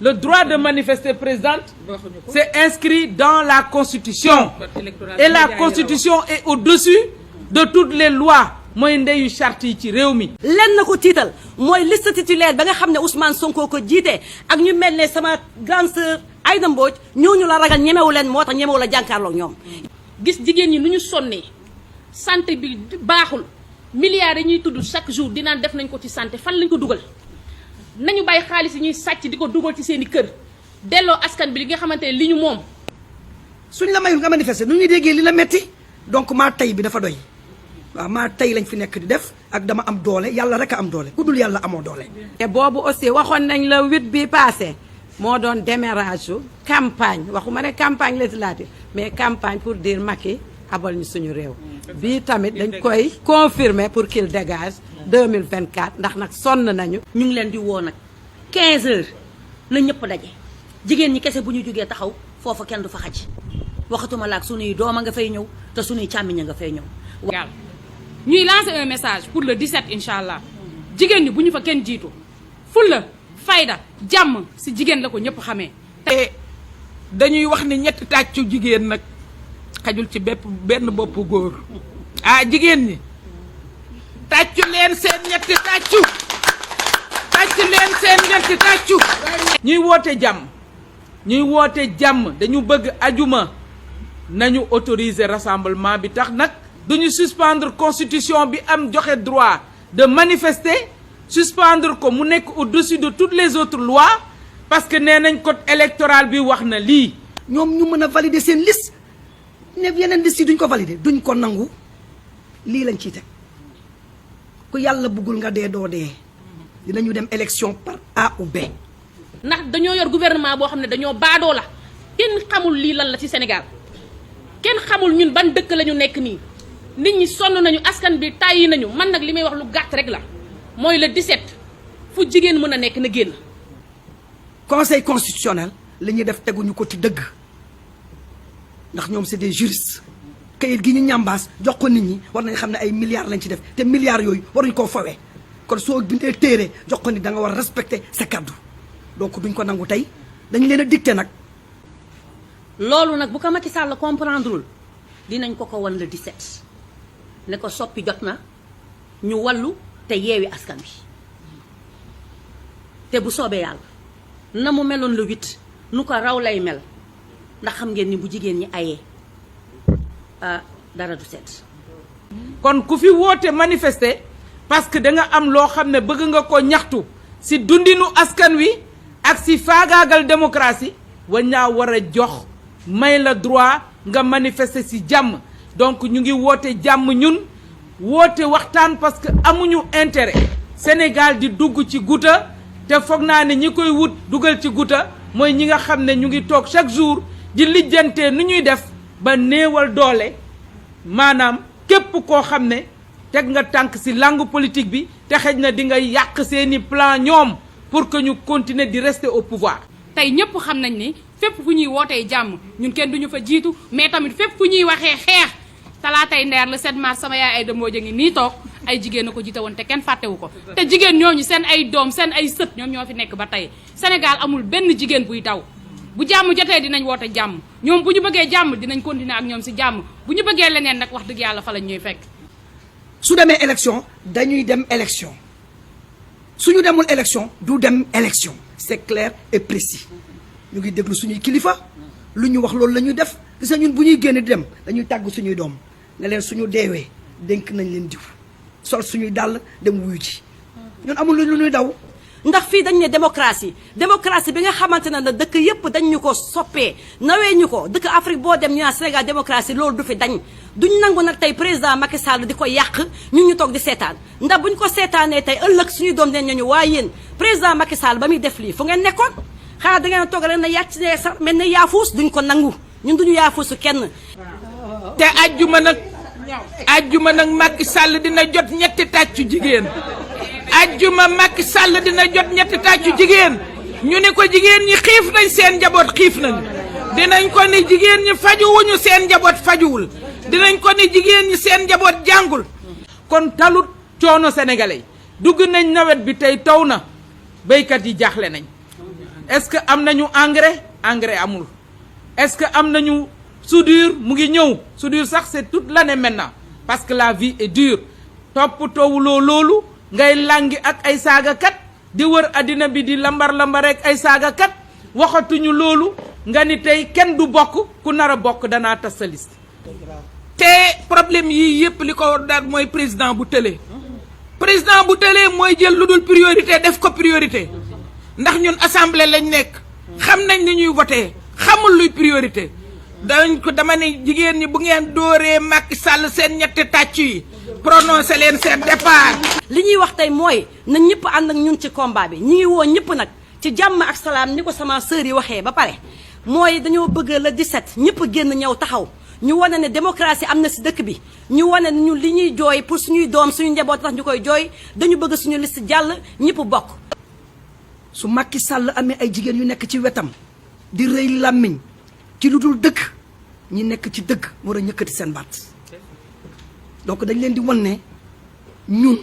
Le droit de manifester, présidente, c'est inscrit dans la Constitution. Et la Constitution est au-dessus de toutes les lois. mooy ndeyu charte yi ci réew mi. lenn na ko tiital mooy liste titulaire ba nga xam ne Ousmane Sonko ko jiite ak ñu mel ne sama grande sœur Aïda Mbodj ñooñu la ragal ñemewu leen moo tax ñemewu la jànkaarloog ñoom. gis jigéen ñi nu ñu sonnee santé bi baaxul milliards yi ñuy tudd chaque jour dinaan def nañ ko ci santé fan lañ ko dugal nañu bàyyi xaalis yi ñuy sàcc di ko dugal ci seen i kër delloo askan bi li nga xamante ne li ñu moom. suñ la mayul nga manifester nu ñuy déggee li la metti donc maa tey bi dafa doy. waaw maa tey lañ fi nekk di def ak dama am doole yàlla rek a am doole ku dul yàlla amoo doole. te boobu aussi waxoon nañ la 8 bi passé moo doon démarrage su campagne waxuma ne campagne législative mais campagne pour dire Macky abal ñu suñu réew. bii tamit dañ koy confirmer pour qu'il dégage 2024 ndax nag sonn nañu. ñu ngi leen di woo nag 15 heures na ñëpp daje jigéen ñi kese bu ñu jógee taxaw foofu kenn du fa xaj waxatuma laak suñuy doom a nga fay ñëw te suñuy càmmiñ a nga fay ñëw. ñuy lancer un message pour le 17 incha allah jigéen ñi bu ñu fa kenn jiitu fulla fayda jàmm si jigéen la ko ñëpp xamee. te dañuy wax ni ñetti tàccu jigéen nag xajul ci benn boppu góor ah jigéen ñi tàccu leen seen ñetti tàccu tàccu leen seen ñetti tàccu. ñuy woote jàmm dañu bëgg ajuma nañu autoriser rassemblement bi tax nag. duñu suspendre constitution bi am joxe droit de manifester suspendre ko mu nekk au-dessus de toutes les autres lois parce que nee nañ code électoral bi wax na lii. ñoom ñu mën a valider seen liste ne yeneen liste yi duñ ko valider duñ ko nangu lii lañ ciy teg ku yàlla bëggul nga dee doo dee dinañu dem élection par A ou B. ndax dañoo yor gouvernement boo xam ne dañoo baadoo la kenn xamul lii lan la ci Sénégal kenn xamul ñun ban dëkk la ñu nekk nii. nit ñi sonn nañu askan bi tàyyi nañu man nag li may wax lu gàtt rek la mooy le 17 fu jigéen mën a nekk na génn. conseil constitutionnel li ñuy def teguñu ko ci dëgg ndax ñoom c'est des juristes kayit gi ñu ñambaas jox ko nit ñi war nañ xam ne ay milliards lañ ci def te milliards yooyu waruñ koo fawee kon soo bindee téere jox ko ni da nga war a respecter sa kaddu donc duñ ko nangu tey dañu leen a dicté nag. loolu nag bu ko Macky Sall comprendrewul dinañ ko wan le 17. ne ko soppi jot na ñu wallu te yeewi askan bi te bu soobee yàlla na mu meloon le 8 nu ko raw lay mel ndax xam ngeen ni bu jigéen ñi ayee dara du set. kon ku fi woote manifester parce que da nga am loo xam ne bëgg nga ko ñaxtu si dundinu askan wi ak si faagaagal démocratie wañ naa war a jox may la droit nga manifester si jàmm. donc ñu ngi woote jàmm ñun woote waxtaan parce que amuñu intérêt Sénégal di dugg ci guta te foog naa ne ñi koy wut dugal ci guta mooy ñi nga xam ne ñu ngi toog chaque jour di lijjantee nu ñuy def ba néewal doole maanaam képp koo xam ne teg nga tànk ci langue politique bi te xëj na di nga yàq seeni plan ñoom pour que ñu continuer di rester au pouvoir. tey ñëpp xam nañ ni fépp fu ñuy wootee jàmm ñun kenn duñu fa jiitu mais tamit fépp fu ñuy waxee xeex. talaatay ndeer le 7 mars sama yaay Aïda Mbodj ngi nii toog ay jigéen a ko jiite woon te kenn fàttewu ko te jigéen ñooñu seen ay doom seen ay sët ñoom ñoo fi nekk ba tey Sénégal amul benn jigéen buy daw bu jàmm jotee dinañ woote jàmm ñoom bu ñu bëggee jàmm dinañ continuer ak ñoom si jàmm bu ñu bëggee leneen nag wax dëgg yàlla fa lañ ñuy fekk. su demee élection dañuy dem élection suñu demul élection du dem élection c'est clair et précis ñu ngi déglu suñuy kilifa lu ñu wax loolu la ñuy def gis nga ñun bu ñuy génn di dem dañuy tàggu suñuy doom. ne leen suñu deewee dénk nañ leen diw sol suñuy dàll dem wuyu ji ñun amul lu ñuy daw. ndax fii dañ ne démocratie bi nga xamante ne la dëkk yëpp dañ ñu ko soppee nawee ñu ko dëkk Afrique boo dem ñu naan Sénégal démocratie loolu du fi dañ duñ nangu nag tey président Macky Sall di ko yàq ñun ñu toog di seetaan ndax buñ ko seetaanee tey ëllëg suñuy doom dañ ñu waaye yéen président Macky Sall ba muy def lii fu ngeen nekkoon xanaa da ngeen toog rek na yàcc ne sax mel ne yaafuus duñ ko nangu ñun duñu yaafuusu kenn. te ajjuma nag Macky Sall dina jot ñetti tàccu jigéen ajjuma Macky Sall dina jot ñetti tàccu jigéen ñu ne ko jigéen ñi xiif nañ seen njaboot xiif nañu dinañ ko ni jigéen ñi fajuwuñu seen njaboot fajuwul dinañ ko ni jigéen ñi seen njaboot jàngul kon talut coono sénégalais dugg nañ nawet bi tey taw na béykat yi jaaxle nañ est-ce que am nañu engrais amul est-ce que am nañu soudure mu ngi ñëw soudure sax c'est toute l'année maintenant parce que la vie est dure toppatoowuloo loolu ngay làngi ak ay saagakat di wër àddina bi di lambar rek ay saagakat waxatuñu loolu nga ni tey kenn du bokk ku nar a bokk danaa tas sa liste. te problème yii yëpp li ko daal mooy président bu tëlee mooy jël lu dul priorité def ko priorité ndax ñun assemblée lañ nekk xam nañ ni ñuy voté xamul luy priorité dañ ko dama ne jigéen ñi bu ngeen dóoree Macky Sall seen ñetti tàcc yi prononcé leen seen départ. li ñuy wax tey mooy na ñëpp ànd ak ñun ci combat bi ñi ngi woo ñëpp nag ci jàmm ak salaam ni ko sama sœur yi waxee ba pare mooy dañoo bëgg le 17 ñëpp génn ñëw taxaw ñu wane ne démocratie am na si dëkk bi ñu wane ne ñu li ñuy jooy pour suñuy doom suñu njaboot tax ñu koy jooy dañu bëgg suñu liste jàll ñëpp bokk. su Macky Sall amee ay jigéen yu nekk ci wetam di rëy làmmiñ ci lu dul dëgg ñi nekk ci dëgg war a ñëkkati seen baat donc dañ leen di wan ne ñun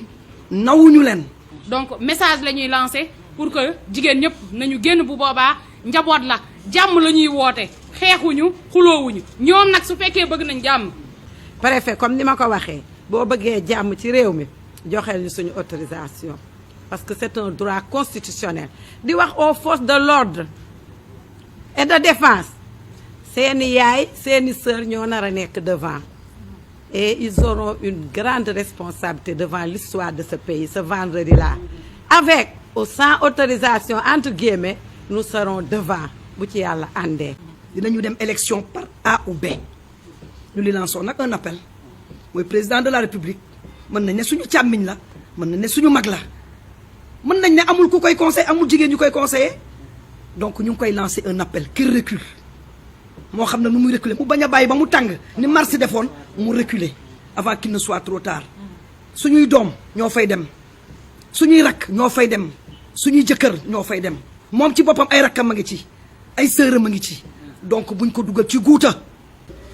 nawuñu leen. donc message la ñuy lancé pour que jigéen ñëpp nañu génn bu boobaa njaboot la jàmm la ñuy woote xeexuñu xuloowuñu ñoom nag su fekkee bëgg nañ jàmm. préfet comme ni ma ko waxee boo bëggee jàmm ci réew mi joxeel ñu suñu autorisation parce que c'est un droit constitutionnel di wax aux forces de l'ordre et de défense seeni yaay seeni sœur ñoo nar a nekk devant et ils auront une grande responsabilité devant l'histoire de ce pays ce vendredi-là avec ou sans autorisation entre guillemets nous serons devant bu ci yàlla àndee. dinañu dem élection par A ou B ñu li lançons nag un appel mooy président de la république mën nañ ne suñu càmmiñ la mën nañ ne suñu mag la mën nañ ne amul ku koy conseil amul jigéen ñu koy conseiller donc ñu ngi koy lancer un appel qu'il recule moo xam ne nu muy reculer mu bañ a bàyyi ba mu tàng ni Mars defoon mu reculer avant qu'il ne soit trop tard suñuy doom ñoo fay dem suñuy rakk ñoo fay dem suñuy jëkkër ñoo fay dem moom ci boppam ay rakkam a ngi ci ay sëram a ngi ci donc buñ ko dugal ci guuta.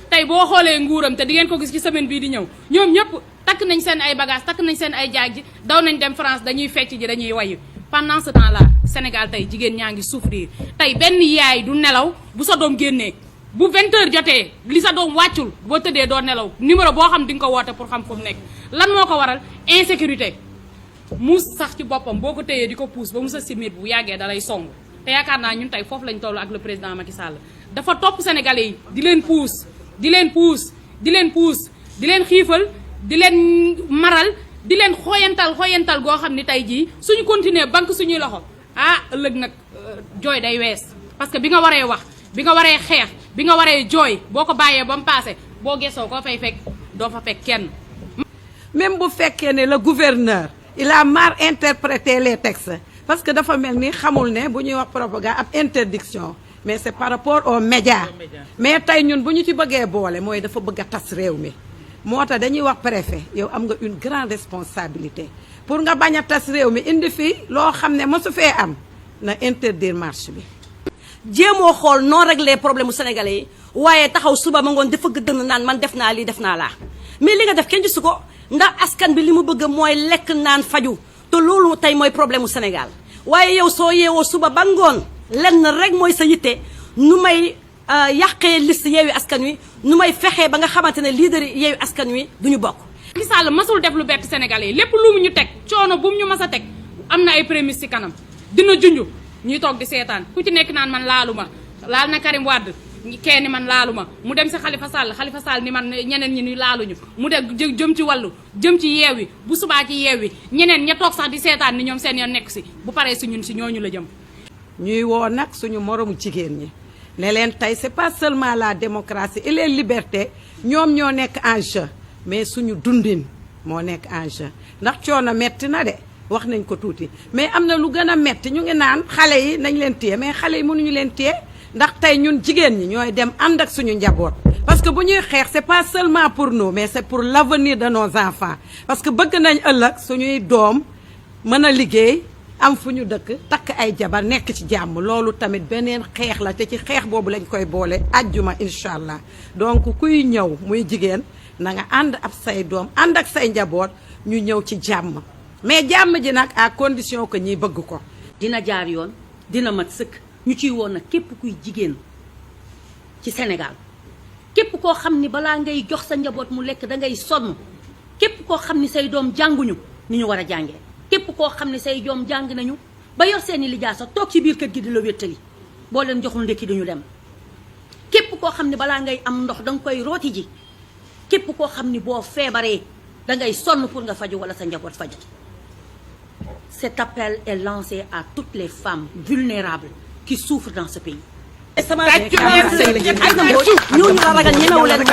tey boo xoolee nguuram te di ngeen ko gis ci semaine bii di ñëw ñoom ñëpp takk nañ seen ay bagages takk nañ seen ay jaag ji daw nañ dem France dañuy fecc ji dañuy wayu pendant ce temps là Sénégal tey jigéen ñaa ngi souffrir tey benn yaay du nelaw bu sa doom génnee bu 20h jotee li sa doom wàccul boo tëddee doo nelaw numéro boo xam di nga ko woote pour xam fu mu nekk lan moo ko waral insécurité muus sax ci boppam boo ko téyee di ko pousse ba mu sa simir bu yàggee dalay song te yaakaar naa ñun tey foofu lañ toll ak le président Macky Sall dafa topp sénégalais yi di leen pousse di leen xiifal di leen maral di leen xooyantal goo xam ni tey jii suñu continuer banque suñuy loxo ëllëg nag jooy day wees parce que bi nga waree wax bi nga waree xeex bi nga waree jooy boo ko bàyyee ba mu paase boo gesoo koo fay fekk doo fa fekk kenn. même bu fekkee ne le gouverneur il a mal interprété les textes parce que dafa mel ni xamul ne bu ñuy wax propagande ab interdiction mais c'est par rapport aux médias mais tey ñun bu ñu ci bëggee boole mooy dafa bëgg a tas réew mi moo tax dañuy wax préfet yow am nga une grande responsabilité pour nga bañ a tas réew mi indi fi loo xam ne mosu fee am na interdire marche bi. jéemoo xool noo régler problème mu sénégalais yi waaye taxaw suba ma ngoon dafa gëdd naan man def naa lii def naa laa mais li nga def kenn gisu ko ndax askan bi li mu bëgg mooy lekk naan faju te loolu tey mooy problème mu Sénégal waaye yow soo yeewoo suba ba ngoon lenn rek mooy sa yitte nu may yàqee liste Yewwi Askan Wi nu may fexee ba nga xamante ne leader Yewwi Askan Wi duñu bokk. Macky Sall masul def lu bett sénégalais yi lépp lu mu ñu teg coono bu mu ñu mas a teg am na ay prémices ci kanam dina junj ñuy toog di seetaan ku ci nekk naan man laaluma laal na Karim Wade kee ni man laaluma mu dem si Khalifa Sall ni man ñeneen ñi ni laaluñu mu dem jëm ci wàllu jëm ci Yewwi bu subaa ci Yewwi ñeneen ña toog sax di seetaan ni ñoom seen yoon nekk si bu paree si ñun si ñooñu la jëm. ñuy woo nag suñu moromu jigéen ñi ne leen tey c'est pas seulement la démocratie et les libertés ñoom ñoo nekk en jeu mais suñu dundin moo nekk en jeu ndax coono metti na de wax nañ ko tuuti mais am na lu gën a metti ñu ngi naan xale yi nañ leen téye mais xale yi mënuñu leen téye ndax tey ñun jigéen ñi ñooy dem ànd ak suñu njaboot parce que bu ñuy xeex c'est pas seulement pour nous mais c'est pour l'avenir de nos enfants parce que bëgg nañ ëllëg suñuy doom mën a liggéey am fu ñu dëkk takk ay jabar nekk ci jàmm loolu tamit beneen xeex la te ci xeex boobu lañ koy boole ajjuma incha allah donc kuy ñëw muy jigéen na nga ànd ak say doom ànd ak say njaboot ñu ñëw ci jàmm mais jàmm ji nag à condition que ñiy bëgg ko. dina jaar yoon dina mat sëkk ñu ciy woon nag képp kuy jigéen ci Sénégal képp koo xam ni balaa ngay jox sa njaboot mu lekk da ngay sonn képp koo xam ni say doom jànguñu ni ñu war a jàngee képp koo xam ni say doom jàng nañu ba yor seeni lijaasa toog ci biir kër gi di la wéttali boo leen joxul ndekki duñu dem képp koo xam ni balaa ngay am ndox danga koy rooti ji képp koo xam ni boo feebaree dangay sonn pour nga faju wala sa njaboot faju. Cet appel est lancé à toutes les femmes vulnérables qui souffrent dans ce pays. ñooñu la ragal ñemewu leen